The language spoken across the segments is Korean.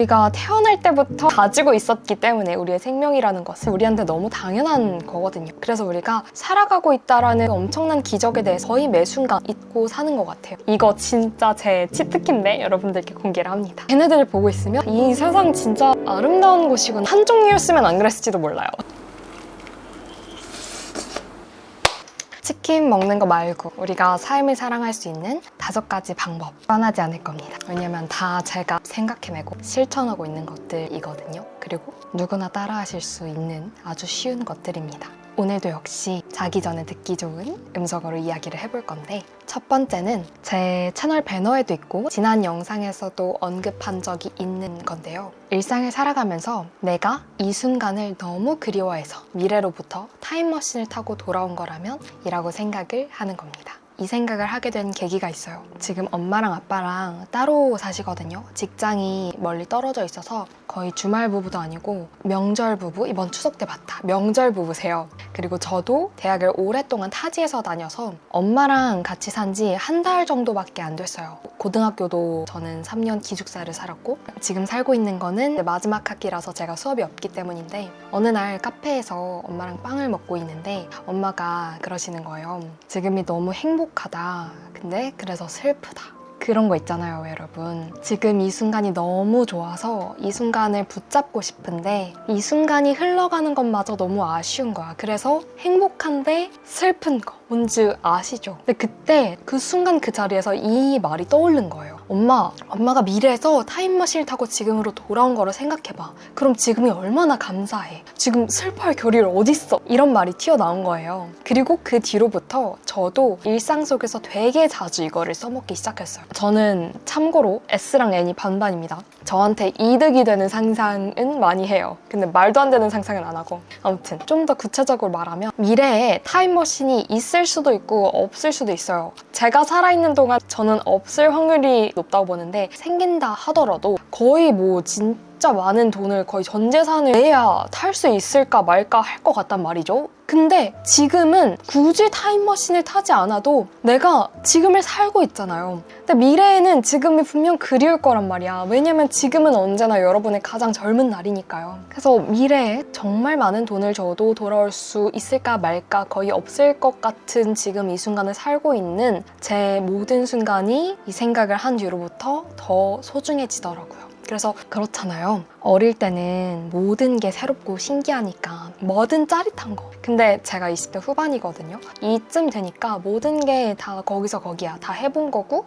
우리가 태어날 때부터 가지고 있었기 때문에 우리의 생명이라는 것은 우리한테 너무 당연한 거거든요. 그래서 우리가 살아가고 있다라는 엄청난 기적에 대해서 거의 매 순간 잊고 사는 것 같아요. 이거 진짜 제 치트키인데 여러분들께 공개를 합니다. 걔네들을 보고 있으면 이 세상 진짜 아름다운 곳이구나. 한 종류였으면 안 그랬을지도 몰라요. 치킨 먹는 거 말고 우리가 삶을 사랑할 수 있는 5가지 방법 뻔하지 않을 겁니다. 왜냐면 다 제가 생각해내고 실천하고 있는 것들이거든요. 그리고 누구나 따라하실 수 있는 아주 쉬운 것들입니다. 오늘도 역시 자기 전에 듣기 좋은 음성으로 이야기를 해볼 건데, 첫 번째는 제 채널 배너에도 있고 지난 영상에서도 언급한 적이 있는 건데요. 일상을 살아가면서 내가 이 순간을 너무 그리워해서 미래로부터 타임머신을 타고 돌아온 거라면 이라고 생각을 하는 겁니다. 이 생각을 하게 된 계기가 있어요. 지금 엄마랑 아빠랑 따로 사시거든요. 직장이 멀리 떨어져 있어서 거의 주말 부부도 아니고 명절 부부, 이번 추석 때 봤다. 명절 부부세요. 그리고 저도 대학을 오랫동안 타지에서 다녀서 엄마랑 같이 산 지 한 달 정도밖에 안 됐어요. 고등학교도 저는 3년 기숙사를 살았고 지금 살고 있는 거는 마지막 학기라서 제가 수업이 없기 때문인데, 어느 날 카페에서 엄마랑 빵을 먹고 있는데 엄마가 그러시는 거예요. 지금이 너무 행복하다. 근데 그래서 슬프다. 그런 거 있잖아요, 여러분. 지금 이 순간이 너무 좋아서 이 순간을 붙잡고 싶은데 이 순간이 흘러가는 것마저 너무 아쉬운 거야. 그래서 행복한데 슬픈 거 뭔지 아시죠? 근데 그때 그 순간 그 자리에서 이 말이 떠오른 거예요. 엄마가 미래에서 타임머신을 타고 지금으로 돌아온 거를 생각해봐. 그럼 지금이 얼마나 감사해. 지금 슬퍼할 겨를이 어딨어. 이런 말이 튀어나온 거예요. 그리고 그 뒤로부터 저도 일상 속에서 되게 자주 이거를 써먹기 시작했어요. 저는 참고로 S랑 N이 반반입니다. 저한테 이득이 되는 상상은 많이 해요. 근데 말도 안 되는 상상은 안 하고. 아무튼 좀 더 구체적으로 말하면 미래에 타임머신이 있을 수도 있고 없을 수도 있어요. 제가 살아있는 동안 저는 없을 확률이 높다고 보는데, 생긴다 하더라도 거의 진짜 많은 돈을, 거의 전 재산을 내야 탈 수 있을까 말까 할 것 같단 말이죠. 근데 지금은 굳이 타임머신을 타지 않아도 내가 지금을 살고 있잖아요. 근데 미래에는 지금이 분명 그리울 거란 말이야. 왜냐면 지금은 언제나 여러분의 가장 젊은 날이니까요. 그래서 미래에 정말 많은 돈을 줘도 돌아올 수 있을까 말까 거의 없을 것 같은 지금 이 순간을 살고 있는 제 모든 순간이 이 생각을 한 뒤로부터 더 소중해지더라고요. 그래서 그렇잖아요. 어릴 때는 모든 게 새롭고 신기하니까 뭐든 짜릿한 거. 근데 제가 20대 후반이거든요. 이쯤 되니까 모든 게 다 거기서 거기야. 다 해본 거고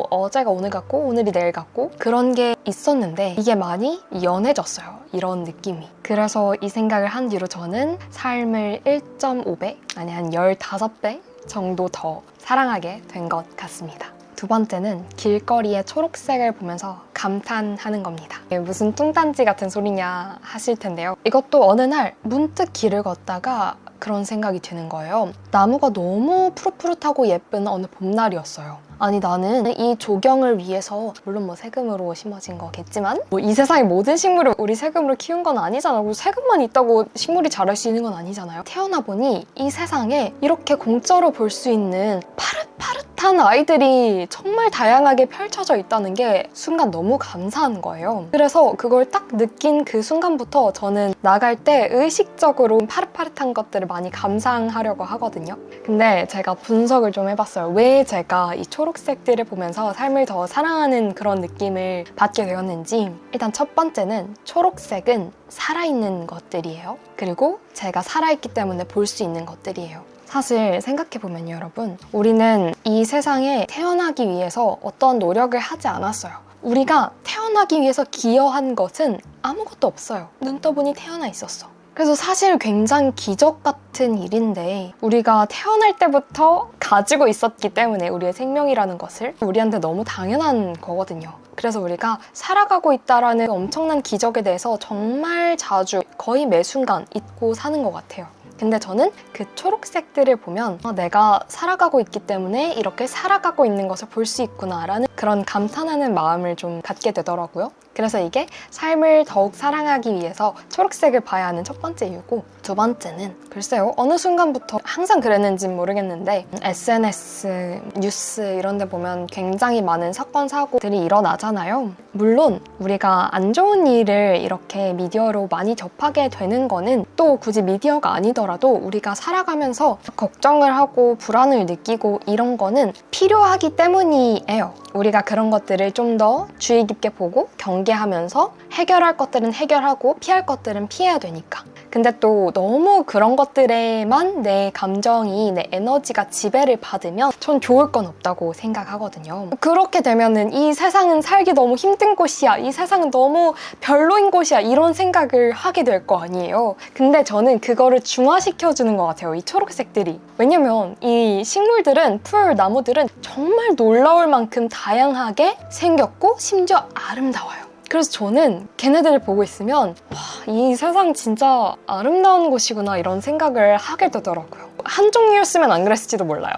어제가 오늘 같고 오늘이 내일 같고 그런 게 있었는데 이게 많이 연해졌어요. 이런 느낌이. 그래서 이 생각을 한 뒤로 저는 삶을 1.5배? 아니 한 15배 정도 더 사랑하게 된 것 같습니다. 두 번째는 길거리의 초록색을 보면서 감탄하는 겁니다. 이게 무슨 뚱딴지 같은 소리냐 하실 텐데요. 이것도 어느 날 문득 길을 걷다가 그런 생각이 드는 거예요. 나무가 너무 푸릇푸릇하고 예쁜 어느 봄날이었어요. 아니 나는 이 조경을 위해서, 물론 세금으로 심어진 거겠지만 이 세상의 모든 식물을 우리 세금으로 키운 건 아니잖아요. 세금만 있다고 식물이 자랄 수 있는 건 아니잖아요. 태어나 보니 이 세상에 이렇게 공짜로 볼 수 있는 파릇파릇한 아이들이 정말 다양하게 펼쳐져 있다는 게 순간 너무 감사한 거예요. 그래서 그걸 딱 느낀 그 순간부터 저는 나갈 때 의식적으로 파릇파릇한 것들을 많이 감상하려고 하거든요. 근데 제가 분석을 좀 해봤어요. 왜 제가 이 초록색들을 보면서 삶을 더 사랑하는 그런 느낌을 받게 되었는지. 일단 첫 번째는 초록색은 살아있는 것들이에요. 그리고 제가 살아있기 때문에 볼 수 있는 것들이에요. 사실 생각해보면 여러분, 우리는 이 세상에 태어나기 위해서 어떤 노력을 하지 않았어요. 우리가 태어나기 위해서 기여한 것은 아무것도 없어요. 눈 떠보니 태어나 있었어. 그래서 사실 굉장히 기적 같은 일인데, 우리가 태어날 때부터 가지고 있었기 때문에 우리의 생명이라는 것을 우리한테 너무 당연한 거거든요. 그래서 우리가 살아가고 있다라는 엄청난 기적에 대해서 정말 자주, 거의 매 순간 잊고 사는 것 같아요. 근데 저는 그 초록색들을 보면 내가 살아가고 있기 때문에 이렇게 살아가고 있는 것을 볼 수 있구나 라는 그런 감탄하는 마음을 좀 갖게 되더라고요. 그래서 이게 삶을 더욱 사랑하기 위해서 초록색을 봐야 하는 첫 번째 이유고, 두 번째는 글쎄요, 어느 순간부터 항상 그랬는지는 모르겠는데 SNS, 뉴스 이런 데 보면 굉장히 많은 사건, 사고들이 일어나잖아요. 물론 우리가 안 좋은 일을 이렇게 미디어로 많이 접하게 되는 거는 또 굳이 미디어가 아니더라도 우리가 살아가면서 걱정을 하고 불안을 느끼고 이런 거는 필요하기 때문이에요. 우리가 그런 것들을 좀 더 주의 깊게 보고 경계하면서 해결할 것들은 해결하고 피할 것들은 피해야 되니까. 근데 또 너무 그런 것들에만 내 감정이, 내 에너지가 지배를 받으면 전 좋을 건 없다고 생각하거든요. 그렇게 되면은 이 세상은 살기 너무 힘든 곳이야, 이 세상은 너무 별로인 곳이야, 이런 생각을 하게 될 거 아니에요. 근데 저는 그거를 중화시켜주는 것 같아요, 이 초록색들이. 왜냐면 이 식물들은, 풀, 나무들은 정말 놀라울 만큼 다양하게 생겼고 심지어 아름다워요. 그래서 저는 걔네들을 보고 있으면 와, 이 세상 진짜 아름다운 곳이구나 이런 생각을 하게 되더라고요. 한 종류였으면 안 그랬을지도 몰라요.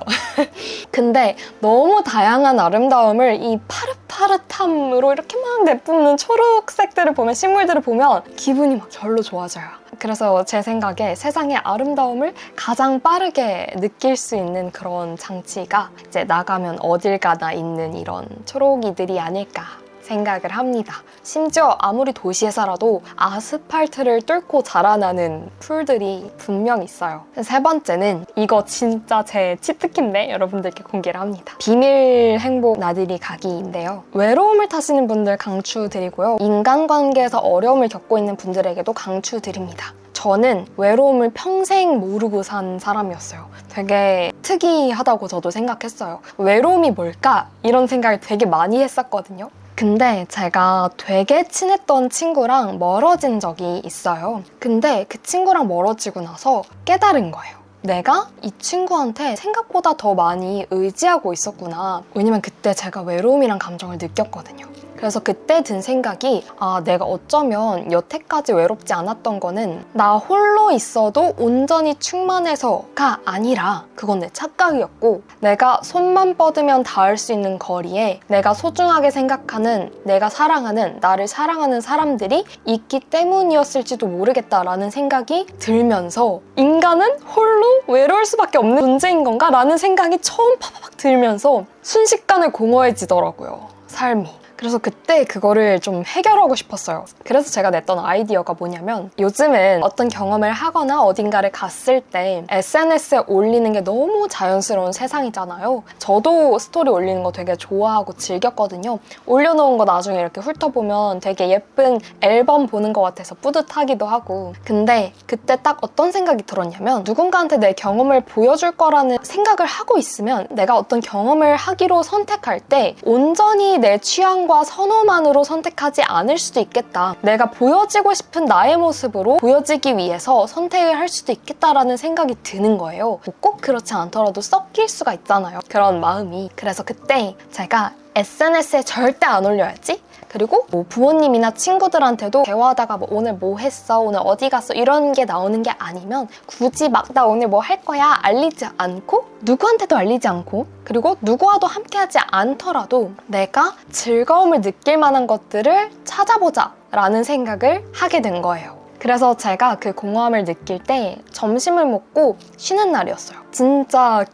근데 너무 다양한 아름다움을 이 파릇파릇함으로 이렇게 막 내뿜는 초록색들을 보면, 식물들을 보면 기분이 막 절로 좋아져요. 그래서 제 생각에 세상의 아름다움을 가장 빠르게 느낄 수 있는 그런 장치가 이제 나가면 어딜 가나 있는 이런 초록이들이 아닐까 생각을 합니다. 심지어 아무리 도시에 살아도 아스팔트를 뚫고 자라나는 풀들이 분명 있어요. 세 번째는 이거 진짜 제 치트키인데 여러분들께 공개를 합니다. 비밀 행복 나들이 가기인데요. 외로움을 타시는 분들 강추드리고요. 인간관계에서 어려움을 겪고 있는 분들에게도 강추드립니다. 저는 외로움을 평생 모르고 산 사람이었어요. 되게 특이하다고 저도 생각했어요. 외로움이 뭘까? 이런 생각을 되게 많이 했었거든요. 근데 제가 되게 친했던 친구랑 멀어진 적이 있어요. 근데 그 친구랑 멀어지고 나서 깨달은 거예요. 내가 이 친구한테 생각보다 더 많이 의지하고 있었구나. 왜냐면 그때 제가 외로움이란 감정을 느꼈거든요. 그래서 그때 든 생각이, 아, 내가 어쩌면 여태까지 외롭지 않았던 거는 나 홀로 있어도 온전히 충만해서가 아니라 그건 내 착각이었고, 내가 손만 뻗으면 닿을 수 있는 거리에 내가 소중하게 생각하는, 내가 사랑하는, 나를 사랑하는 사람들이 있기 때문이었을지도 모르겠다라는 생각이 들면서, 인간은 홀로 외로울 수밖에 없는 존재인 건가? 라는 생각이 처음 파박 들면서 순식간에 공허해지더라고요, 삶이. 그래서 그때 그거를 좀 해결하고 싶었어요. 그래서 제가 냈던 아이디어가 뭐냐면, 요즘은 어떤 경험을 하거나 어딘가를 갔을 때 SNS에 올리는 게 너무 자연스러운 세상이잖아요. 저도 스토리 올리는 거 되게 좋아하고 즐겼거든요. 올려놓은 거 나중에 이렇게 훑어보면 되게 예쁜 앨범 보는 것 같아서 뿌듯하기도 하고. 근데 그때 딱 어떤 생각이 들었냐면, 누군가한테 내 경험을 보여줄 거라는 생각을 하고 있으면 내가 어떤 경험을 하기로 선택할 때 온전히 내 취향 과 선호만으로 선택하지 않을 수도 있겠다. 내가 보여지고 싶은 나의 모습으로 보여지기 위해서 선택을 할 수도 있겠다라는 생각이 드는 거예요. 꼭 그렇지 않더라도 섞일 수가 있잖아요, 그런 마음이. 그래서 그때 제가 SNS에 절대 안 올려야지, 그리고 뭐 부모님이나 친구들한테도 대화하다가 뭐 오늘 뭐 했어, 오늘 어디 갔어, 이런 게 나오는 게 아니면 굳이 막 나 오늘 뭐 할 거야 알리지 않고, 누구한테도 알리지 않고, 그리고 누구와도 함께하지 않더라도 내가 즐거움을 느낄 만한 것들을 찾아보자 라는 생각을 하게 된 거예요. 그래서 제가 그 공허함을 느낄 때 점심을 먹고 쉬는 날이었어요. 진짜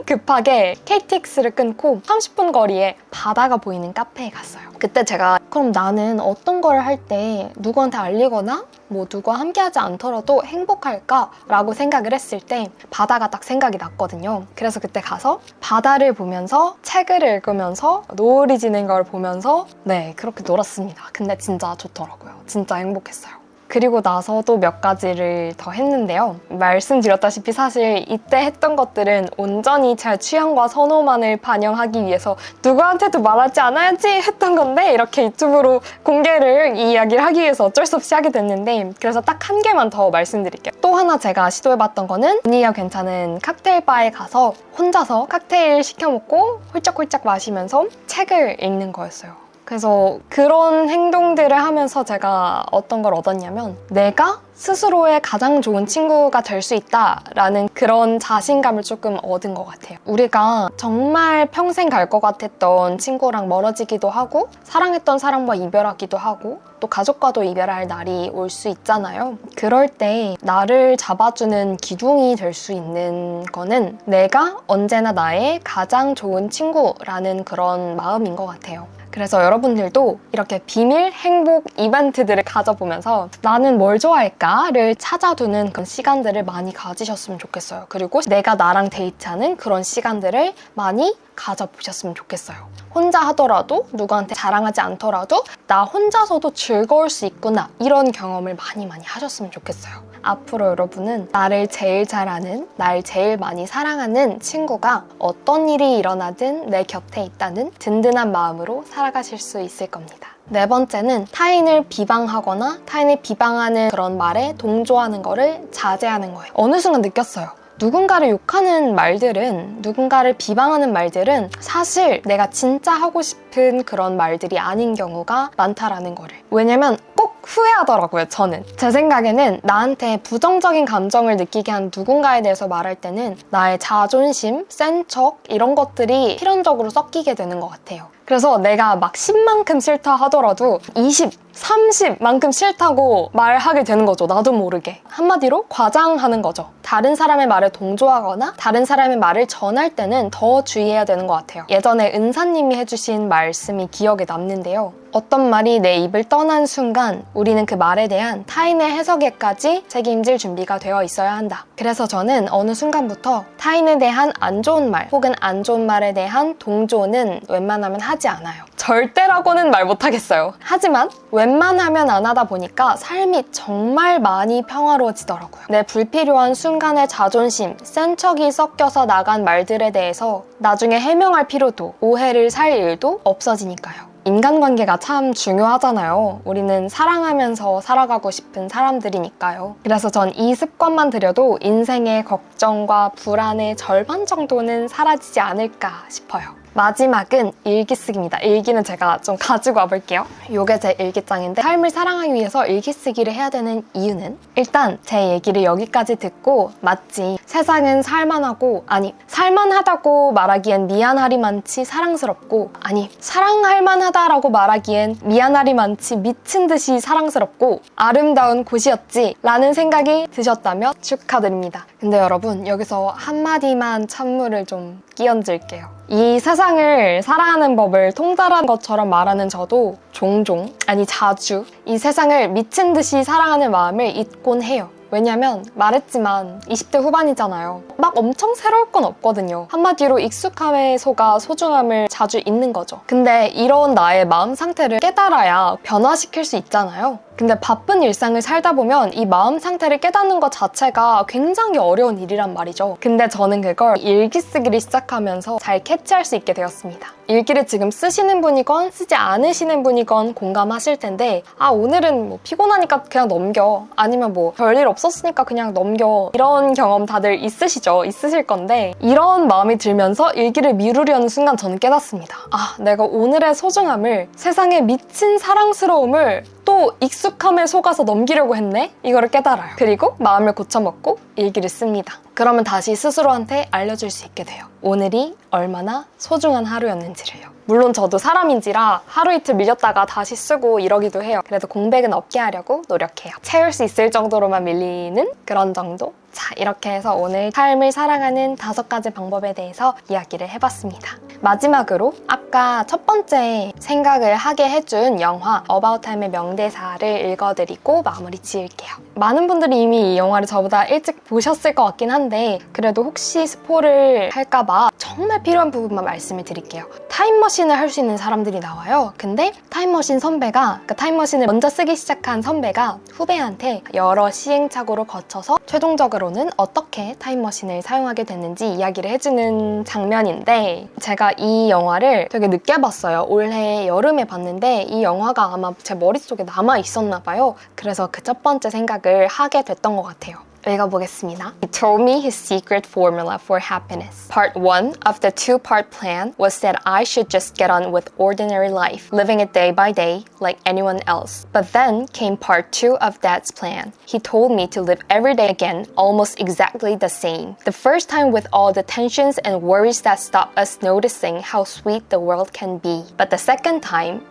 급하게 KTX를 끊고 30분 거리에 바다가 보이는 카페에 갔어요. 그때 제가 그럼 나는 어떤 걸 할 때 누구한테 알리거나 뭐 누구와 함께하지 않더라도 행복할까? 라고 생각을 했을 때 바다가 딱 생각이 났거든요. 그래서 그때 가서 바다를 보면서 책을 읽으면서 노을이 지는 걸 보면서 네, 그렇게 놀았습니다. 근데 진짜 좋더라고요. 진짜 행복했어요. 그리고 나서도 몇 가지를 더 했는데요. 말씀드렸다시피 사실 이때 했던 것들은 온전히 제 취향과 선호만을 반영하기 위해서 누구한테도 말하지 않아야지 했던 건데, 이렇게 유튜브로 공개를, 이 이야기를 하기 위해서 어쩔 수 없이 하게 됐는데, 그래서 딱 한 개만 더 말씀드릴게요. 또 하나 제가 시도해봤던 거는 분위기가 괜찮은 칵테일 바에 가서 혼자서 칵테일 시켜 먹고 홀짝홀짝 마시면서 책을 읽는 거였어요. 그래서 그런 행동들을 하면서 제가 어떤 걸 얻었냐면 내가 스스로의 가장 좋은 친구가 될 수 있다라는 그런 자신감을 조금 얻은 것 같아요. 우리가 정말 평생 갈 것 같았던 친구랑 멀어지기도 하고 사랑했던 사람과 이별하기도 하고 또 가족과도 이별할 날이 올 수 있잖아요. 그럴 때 나를 잡아주는 기둥이 될 수 있는 거는 내가 언제나 나의 가장 좋은 친구라는 그런 마음인 것 같아요. 그래서 여러분들도 이렇게 비밀 행복 이벤트들을 가져보면서 나는 뭘 좋아할까를 찾아두는 그런 시간들을 많이 가지셨으면 좋겠어요. 그리고 내가 나랑 데이트하는 그런 시간들을 많이 가져보셨으면 좋겠어요. 혼자 하더라도 누구한테 자랑하지 않더라도 나 혼자서도 즐거울 수 있구나 이런 경험을 많이 하셨으면 좋겠어요. 앞으로 여러분은 나를 제일 잘 아는, 날 제일 많이 사랑하는 친구가 어떤 일이 일어나든 내 곁에 있다는 든든한 마음으로 살아가실 수 있을 겁니다. 네 번째는 타인을 비방하거나 타인을 비방하는 그런 말에 동조하는 거를 자제하는 거예요. 어느 순간 느꼈어요. 누군가를 욕하는 말들은, 누군가를 비방하는 말들은 사실 내가 진짜 하고 싶은 그런 말들이 아닌 경우가 많다라는 거를. 왜냐면 꼭 후회하더라고요, 저는. 제 생각에는 나한테 부정적인 감정을 느끼게 한 누군가에 대해서 말할 때는 나의 자존심, 센 척 이런 것들이 필연적으로 섞이게 되는 것 같아요. 그래서 내가 막 10만큼 싫다 하더라도 20, 30만큼 싫다고 말하게 되는 거죠. 나도 모르게. 한마디로 과장하는 거죠. 다른 사람의 말에 동조하거나 다른 사람의 말을 전할 때는 더 주의해야 되는 것 같아요. 예전에 은사님이 해주신 말씀이 기억에 남는데요. 어떤 말이 내 입을 떠난 순간 우리는 그 말에 대한 타인의 해석에까지 책임질 준비가 되어 있어야 한다. 그래서 저는 어느 순간부터 타인에 대한 안 좋은 말 혹은 안 좋은 말에 대한 동조는 웬만하면 하지 않아요. 절대라고는 말 못하겠어요. 하지만 웬만하면 안 하다 보니까 삶이 정말 많이 평화로워지더라고요. 내 불필요한 순간의 자존심, 센 척이 섞여서 나간 말들에 대해서 나중에 해명할 필요도, 오해를 살 일도 없어지니까요. 인간관계가 참 중요하잖아요. 우리는 사랑하면서 살아가고 싶은 사람들이니까요. 그래서 전 이 습관만 들여도 인생의 걱정과 불안의 절반 정도는 사라지지 않을까 싶어요. 마지막은 일기 쓰기입니다. 일기는 제가 좀 가지고 와볼게요. 요게 제 일기장인데 삶을 사랑하기 위해서 일기 쓰기를 해야 되는 이유는 일단 제 얘기를 여기까지 듣고 맞지 세상은 살만하고 아니 살만하다고 말하기엔 미안하리만치 사랑스럽고 아니 사랑할 만하다라고 말하기엔 미안하리만치 미친 듯이 사랑스럽고 아름다운 곳이었지 라는 생각이 드셨다면 축하드립니다. 근데 여러분 여기서 한마디만 찬물을 좀 끼얹을게요. 이 세상을 사랑하는 법을 통달한 것처럼 말하는 저도 종종, 아니 자주 이 세상을 미친 듯이 사랑하는 마음을 잊곤 해요. 왜냐면 말했지만 20대 후반이잖아요. 막 엄청 새로울 건 없거든요. 한마디로 익숙함에 속아 소중함을 자주 잊는 거죠. 근데 이런 나의 마음 상태를 깨달아야 변화시킬 수 있잖아요. 근데 바쁜 일상을 살다 보면 이 마음 상태를 깨닫는 것 자체가 굉장히 어려운 일이란 말이죠. 근데 저는 그걸 일기 쓰기를 시작하면서 잘 캐치할 수 있게 되었습니다. 일기를 지금 쓰시는 분이건 쓰지 않으시는 분이건 공감하실 텐데 오늘은 뭐 피곤하니까 그냥 넘겨 아니면 뭐 별일 없었으니까 그냥 넘겨 이런 경험 다들 있으시죠? 있으실 건데 이런 마음이 들면서 일기를 미루려는 순간 저는 깨닫습니다. 내가 오늘의 소중함을 세상에 미친 사랑스러움을 또 익숙함에 속아서 넘기려고 했네? 이거를 깨달아요. 그리고 마음을 고쳐먹고 일기를 씁니다. 그러면 다시 스스로한테 알려줄 수 있게 돼요. 오늘이 얼마나 소중한 하루였는지를요. 물론 저도 사람인지라 하루 이틀 밀렸다가 다시 쓰고 이러기도 해요. 그래도 공백은 없게 하려고 노력해요. 채울 수 있을 정도로만 밀리는 그런 정도? 자, 이렇게 해서 오늘 삶을 사랑하는 5가지 방법에 대해서 이야기를 해봤습니다. 마지막으로 아까 첫 번째 생각을 하게 해준 영화 About Time의 명대사를 읽어드리고 마무리 지을게요. 많은 분들이 이미 이 영화를 저보다 일찍 보셨을 것 같긴 한데 그래도 혹시 스포를 할까봐 정말 필요한 부분만 말씀을 드릴게요. 타임머신을 할 수 있는 사람들이 나와요. 근데 타임머신 선배가 그러니까 타임머신을 먼저 쓰기 시작한 선배가 후배한테 여러 시행착오를 거쳐서 최종적으로는 어떻게 타임머신을 사용하게 됐는지 이야기를 해주는 장면인데 제가 이 영화를 되게 늦게 봤어요. 올해 여름에 봤는데 이 영화가 아마 제 머릿속에 남아 있었나 봐요. 그래서 그 첫 번째 생각을 하게 됐던 것 같아요. 읽어보겠습니다. He told me his secret formula for happiness. Part 1 of the 2-part plan was that I should just get on with ordinary life, living it day by day like anyone else. But then came part 2 of Dad's plan. He told me to live every day again almost exactly the same. The first time with all the tensions and worries that stop us noticing how sweet the world can be. But the second time,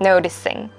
noticing.